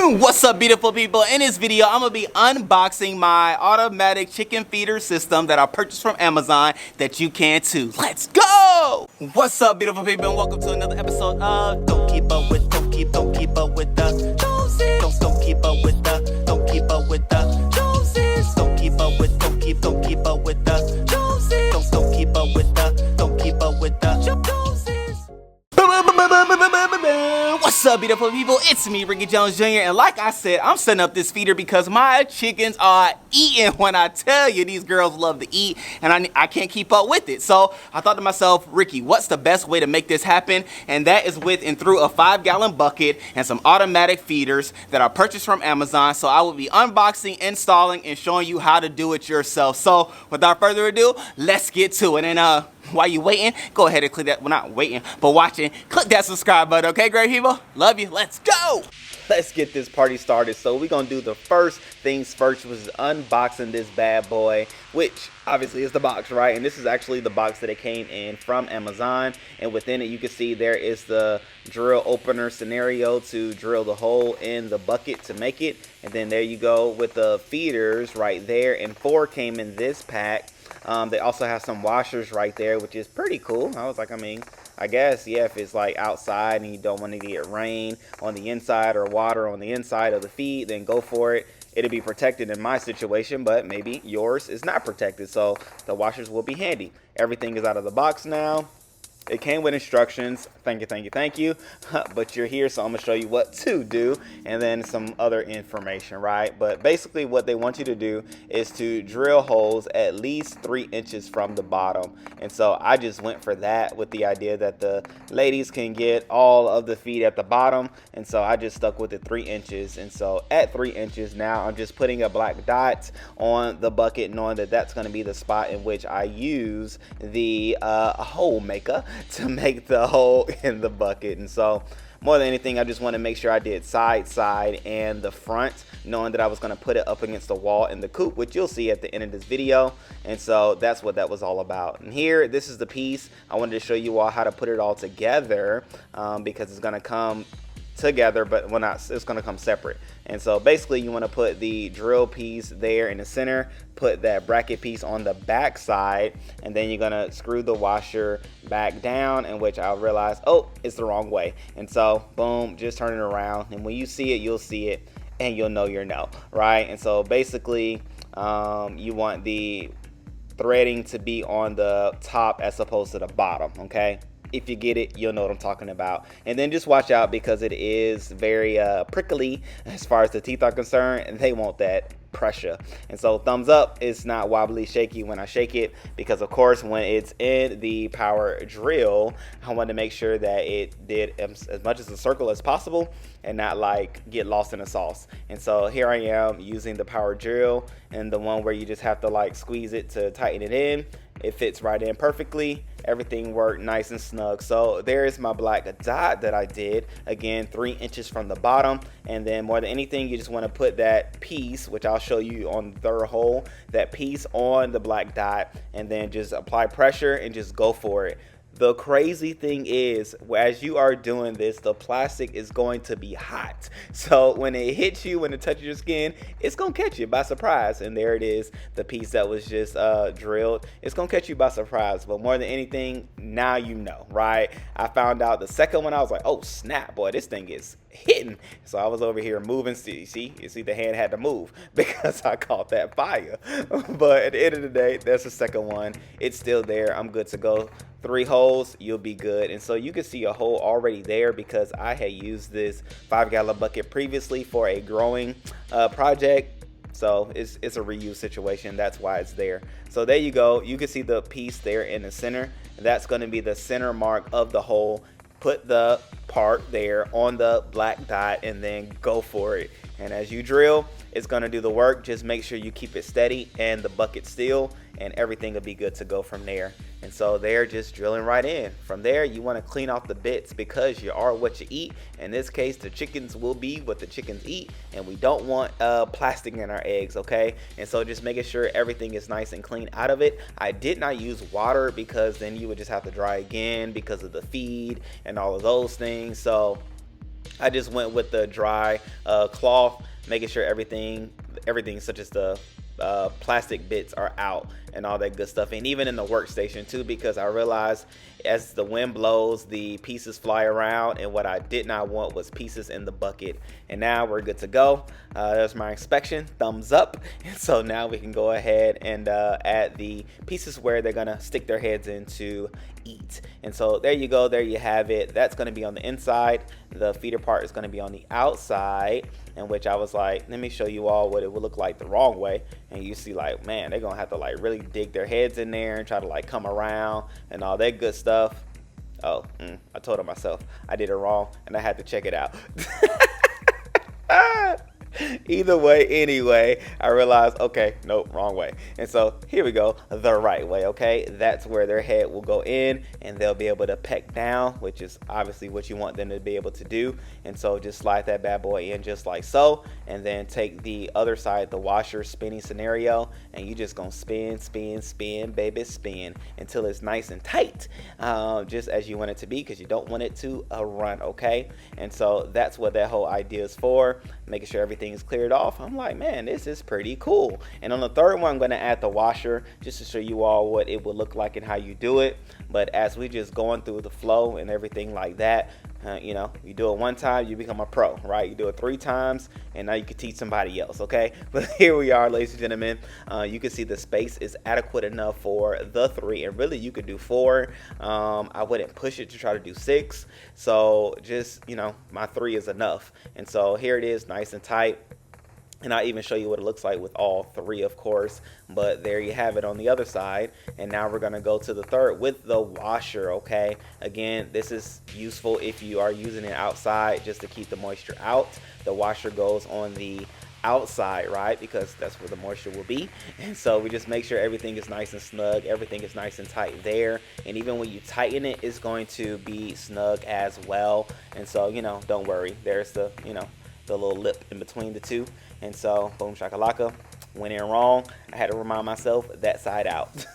What's up, beautiful people? In this video, I'm gonna be unboxing my automatic chicken feeder system that I purchased from Amazon that you can too. Let's go! What's up, beautiful people, and welcome to another episode of Don't Keep Up With the Joneses. Don't keep up with the Joneses. Don't keep up with the Joneses. Don't keep up with the Joneses. Don't keep up with the Joneses. What's up, beautiful people? It's me, Ricky Jones Jr. And like I said, I'm setting up this feeder because my chickens are eating. When I tell you, these girls love to eat, and I can't keep up with it. So I thought to myself, Ricky, what's the best way to make this happen? And that is with and through a 5-gallon bucket and some automatic feeders that I purchased from Amazon. So I will be unboxing, installing, and showing you how to do it yourself. So without further ado, let's get to it. And while you waiting, go ahead and click that, well, not waiting, but watching, click that subscribe button, okay, great people? Love you, let's go! Let's get this party started. So we're gonna do the first things first, which is unboxing this bad boy, which obviously is the box, right? And this is actually the box that it came in from Amazon. And within it, you can see there is the drill opener scenario to drill the hole in the bucket to make it. And then there you go with the feeders right there. And 4 came in this pack. They also have some washers right there, which is pretty cool. I was like, I guess, yeah, if it's like outside and you don't want to get rain on the inside or water on the inside of the feed, then go for it. It'll be protected in my situation, but maybe yours is not protected, so the washers will be handy. Everything is out of the box now. It came with instructions. Thank you. But you're here, so I'm going to show you what to do and then some other information, right? But basically what they want you to do is to drill holes at least 3 inches from the bottom. And so I just went for that with the idea that the ladies can get all of the feed at the bottom. And so I just stuck with the 3 inches. And so at 3 inches now, I'm just putting a black dot on the bucket, knowing that that's going to be the spot in which I use the hole maker to make the hole in the bucket. And so more than anything, I just want to make sure I did side and the front, knowing that I was going to put it up against the wall in the coop, which you'll see at the end of this video. And so that's what that was all about. And here, this is the piece. I wanted to show you all how to put it all together, because it's going to come together, but it's going to come separate. And so basically you want to put the drill piece there in the center, put that bracket piece on the back side, and then you're going to screw the washer back down, in which I'll realize, oh, it's the wrong way. And so boom, just turn it around, and when you see it, you'll see it, and you'll know your no, right? And so basically you want the threading to be on the top as opposed to the bottom, okay? If you get it, you'll know what I'm talking about. And then just watch out, because it is very prickly as far as the teeth are concerned, and they want that pressure. And so thumbs up, it's not wobbly shaky when I shake it, because of course when it's in the power drill, I want to make sure that it did as much as a circle as possible and not like get lost in the sauce. And so here I am using the power drill, and the one where you just have to like squeeze it to tighten it in. It fits right in perfectly. Everything worked nice and snug. So there is my black dot that I did. Again, 3 inches from the bottom. And then more than anything, you just want to put that piece, which I'll show you on the third hole, that piece on the black dot, and then just apply pressure and just go for it. The crazy thing is, as you are doing this, the plastic is going to be hot. So when it hits you, when it touches your skin, it's going to catch you by surprise. And there it is, the piece that was just drilled. It's going to catch you by surprise. But more than anything, now you know, right? I found out the second one, I was like, oh, snap, boy, this thing is hitting. So I was over here moving. You see the hand had to move because I caught that fire. But at the end of the day, that's the second one. It's still there. I'm good to go. 3 holes, you'll be good. And so you can see a hole already there, because I had used this 5-gallon bucket previously for a growing project. So it's a reuse situation. That's why it's there. So there you go. You can see the piece there in the center. That's going to be the center mark of the hole. Put the part there on the black dot and then go for it. And as you drill, it's going to do the work. Just make sure you keep it steady and the bucket still, and everything will be good to go from there. And so they're just drilling right in. From there, you want to clean off the bits, because you are what you eat. In this case, the chickens will be what the chickens eat, and we don't want plastic in our eggs, okay? And so just making sure everything is nice and clean out of it. I did not use water, because then you would just have to dry again because of the feed and all of those things. So I just went with the dry cloth, making sure everything such as the plastic bits are out and all that good stuff, and even in the workstation too, because I realized as the wind blows, the pieces fly around, and what I did not want was pieces in the bucket. And now we're good to go. There's my inspection, thumbs up. And so now we can go ahead and add the pieces where they're gonna stick their heads in to eat. And so there you go, there you have it. That's gonna be on the inside. The feeder part is gonna be on the outside, in which I was like, let me show you all what it would look like the wrong way. And you see, like, man, they're gonna have to like really dig their heads in there and try to like come around and all that good stuff. Oh, I told him myself I did it wrong and I had to check it out. Either way, anyway, I realized, okay, nope, wrong way. And so here we go, the right way, okay? That's where their head will go in and they'll be able to peck down, which is obviously what you want them to be able to do. And so just slide that bad boy in just like so, and then take the other side, the washer spinning scenario, and you just gonna spin, spin, spin, baby, spin until it's nice and tight, just as you want it to be, because you don't want it to run, okay? And so that's what that whole idea is for, making sure everything is cleared off. I'm like, man, this is pretty cool. And on the third one, I'm going to add the washer just to show you all what it will look like and how you do it. But as we just going through the flow and everything like that, you know, you do it one time, you become a pro, right? You do it 3 times, and now you can teach somebody else, okay? But here we are, ladies and gentlemen. You can see the space is adequate enough for the 3, and really you could do 4. I wouldn't push it to try to do 6. So just, you know, my 3 is enough. And so here it is, nice and tight. And I'll even show you what it looks like with all 3, of course. But there you have it on the other side. And now we're going to go to the third with the washer, okay? Again, this is useful if you are using it outside just to keep the moisture out. The washer goes on the outside, right? Because that's where the moisture will be. And so we just make sure everything is nice and snug. Everything is nice and tight there. And even when you tighten it, it's going to be snug as well. And so, you know, don't worry. There's the, you know, the little lip in between the two. And so, boom shakalaka, went in wrong. I had to remind myself that side out.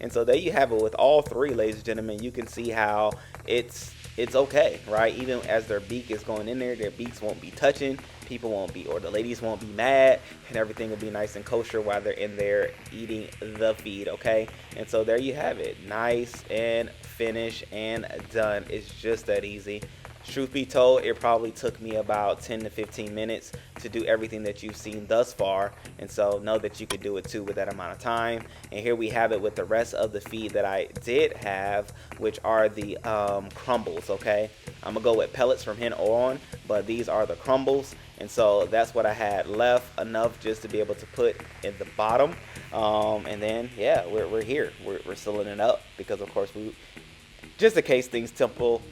And so there you have it with all 3, ladies and gentlemen. You can see how it's okay, right? Even as their beak is going in there, their beaks won't be touching. People won't be, or the ladies won't be mad, and everything will be nice and kosher while they're in there eating the feed, okay? And so there you have it, nice and finished and done. It's just that easy. Truth be told, it probably took me about 10 to 15 minutes to do everything that you've seen thus far. And so know that you could do it too with that amount of time. And here we have it with the rest of the feed that I did have, which are the crumbles, okay? I'm gonna go with pellets from here on, but these are the crumbles. And so that's what I had left, enough just to be able to put in the bottom. And then, yeah, we're here. We're sealing it up because, of course, just in case things topple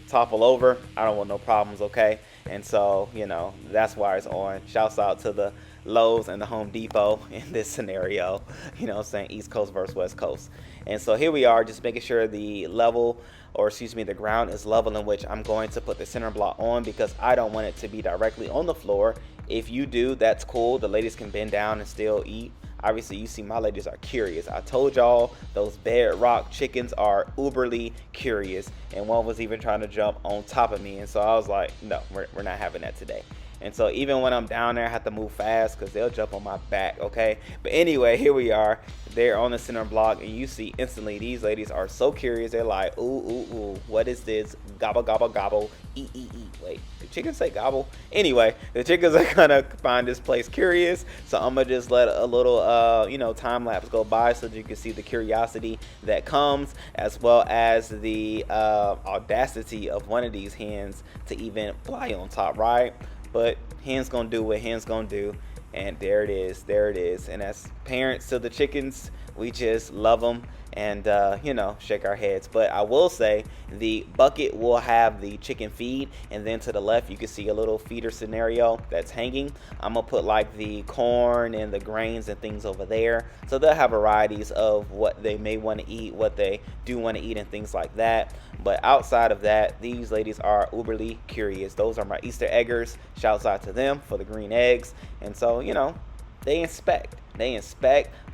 over, I don't want no problems, okay? And so, you know, that's why it's on. Shouts out to the Lowe's and the Home Depot in this scenario, you know what I'm saying, East Coast versus West Coast. And so here we are, just making sure the level, or excuse me, the ground is level, in which I'm going to put the center block on because I don't want it to be directly on the floor. If you do, that's cool. The ladies can bend down and still eat. Obviously, you see my ladies are curious. I told y'all those bedrock chickens are uberly curious, and one was even trying to jump on top of me. And so I was like, no, we're not having that today. And so even when I'm down there, I have to move fast because they'll jump on my back, okay? But anyway, here we are. They're on the center block, and you see instantly these ladies are so curious. They're like, ooh, ooh, ooh, what is this? Gobble, gobble, gobble, eat, eat, eat. Wait, did chickens say gobble? Anyway, the chickens are gonna find this place curious. So I'm gonna just let a little, you know, time lapse go by so that you can see the curiosity that comes, as well as the audacity of one of these hens to even fly on top, right? But hens gonna do what hens gonna do, and there it is. And as parents to the chickens, we just love them and you know, shake our heads. But I will say the bucket will have the chicken feed, and then to the left you can see a little feeder scenario that's hanging. I'm gonna put like the corn and the grains and things over there, so they'll have varieties of what they may want to eat, what they do want to eat, and things like that. But outside of that, these ladies are uberly curious. Those are my Easter eggers. Shouts out to them for the green eggs. And so, you know, they inspect,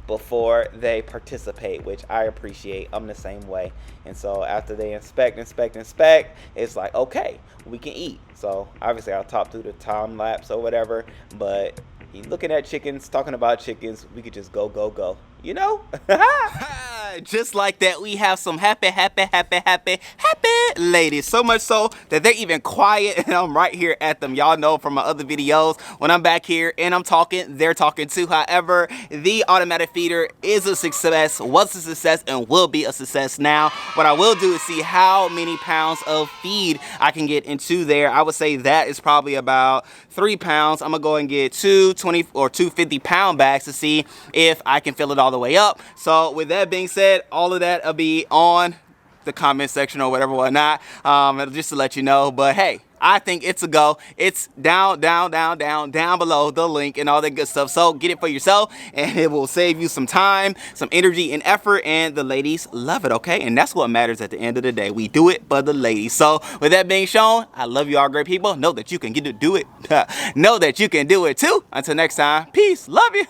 before they participate, which I appreciate. I'm the same way. And so after they inspect, it's like, okay, we can eat. So obviously I'll talk through the time lapse or whatever, but looking at chickens, talking about chickens, we could just go, you know? Just like that, we have some happy ladies. So much so that they're even quiet and I'm right here at them. Y'all know from my other videos, when I'm back here and I'm talking, they're talking too. However, the automatic feeder is a success, was a success, and will be a success now. What I will do is see how many pounds of feed I can get into there. I would say that is probably about 3 pounds. I'm gonna go and get 220 or 250-pound bags to see if I can fill it all the way up. So with that being said, all of that will be on the comment section or whatnot, just to let you know. But hey, I think it's a go. It's down below, the link and all that good stuff. So get it for yourself and it will save you some time, some energy and effort, and the ladies love it, okay? And that's what matters at the end of the day. We do it for the ladies. So with that being shown, I love you all, great people. Know that you can get to do it. Know that you can do it too. Until next time, peace, love you.